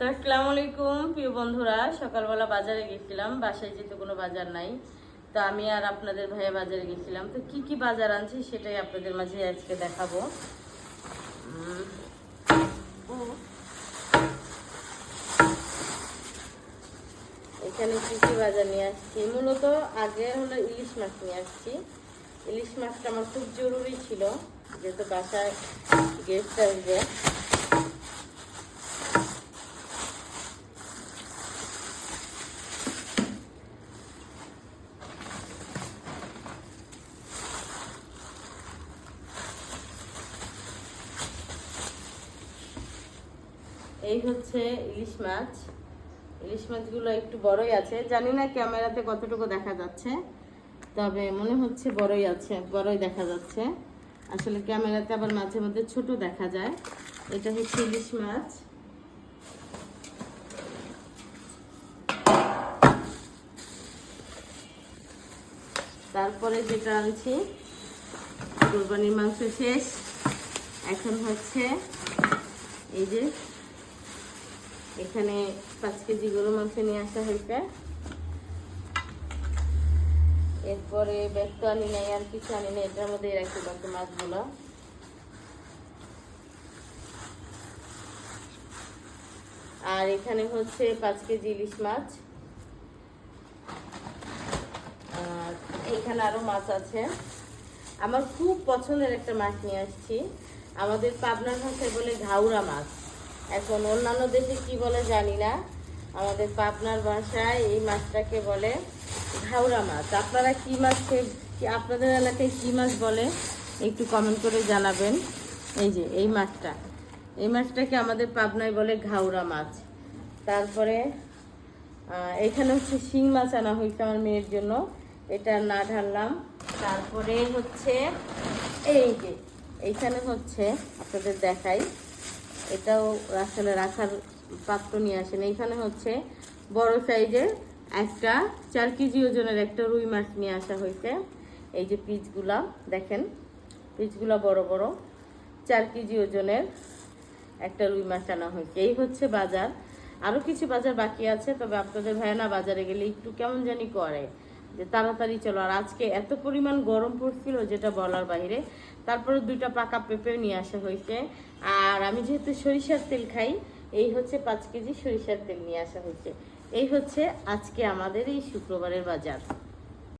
তো আসসালামু আলাইকুম প্রিয় বন্ধুরা, সকালবেলা বাজারে গেছিলাম, বাসায় যেহেতু কোনো বাজার নাই, তো আমি আর আপনাদের ভাইয়া বাজারে গেছিলাম। তো কি কি বাজার আনছি সেটাই আপনাদের মাঝে আজকে দেখাবো। এখানে কি কি বাজার নিয়ে আসছি, মূলত আগে হলো ইলিশ মাছ নিয়ে আসছি। ইলিশ মাছটা আমার খুব জরুরি ছিল, যেহেতু বাসায় গেস্ট আসবে। এই হচ্ছে ইলিশ মাছ। ইলিশ মাছগুলো একটু বড়ই আছে, জানি না ক্যামেরাতে কতটুকু দেখা যাচ্ছে, তবে মনে হচ্ছে বড়ই আছে, বড়ই দেখা যাচ্ছে। আসলে ক্যামেরাতে আবার মাঝে মধ্যে ছোট দেখা যায়। এটা হচ্ছে ইলিশ মাছ। তারপরে যেটা আনছি, কোরবানির মাংস শেষ, এখন হচ্ছে এই যে এখানে 5 কেজি গরু মাংস নিয়ে আসা হয়েছে। এরপরে ব্যাগ তো আনি নাই, আর কিছু আনি নাই, এটার মধ্যে রাখি বাকি মাছগুলো। আর এখানে হচ্ছে 5 কেজি ইলিশ মাছ, আর এখানে আরো মাছ আছে। আমার খুব পছন্দের একটা মাছ নিয়ে আসছি, আমাদের পাবনার ভাষায় বলে ঘাউরা মাছ। এখন অন্যান্য দেশে কি বলে জানি না, আমাদের পাবনার ভাষায় এই মাছটাকে বলে ঘাউরা মাছ। আপনারা কি মাছ, আপনাদের এলাকায় কি মাছ বলে একটু কমেন্ট করে জানাবেন। এই যে এই মাছটাকে আমাদের পাবনায় বলে ঘাউরা মাছ। তারপরে এখানে হচ্ছে শিং মাছ আনা হয়েছে আমার মেয়ের জন্য, এটা না ঢাললাম। তারপরে হচ্ছে এই যে এইখানে হচ্ছে আপনাদের দেখাই, এটাও আসলে রাখার পাত্র নিয়ে আসেন। এইখানে হচ্ছে বড় সাইজের একটা 4 কেজি ওজনের একটা রুই মাছ নিয়ে আসা হয়েছে। এই যে পিসগুলা দেখেন, পিসগুলা বড় বড়, 4 কেজি ওজনের একটা রুই মাছ আনা হয়েছে। এই হচ্ছে বাজার। আরও কিছু বাজার বাকি আছে, তবে আপনাদের ভাইয়া বাজারে গেলে একটু কেমন জানি করে যে তাড়াতাড়ি চলো। আর আজকে এত পরিমাণ গরম পড়ছিল যেটা বলার বাইরে। তারপরে 2টা পাকা পেঁপে নিয়ে আসা হয়েছে। আর আমি যেহেতু সরিষার তেল খাই, এই হচ্ছে 5 কেজি সরিষার তেল নিয়ে আসা হয়েছে। এই হচ্ছে আজকে আমাদের এই শুক্রবারের বাজার।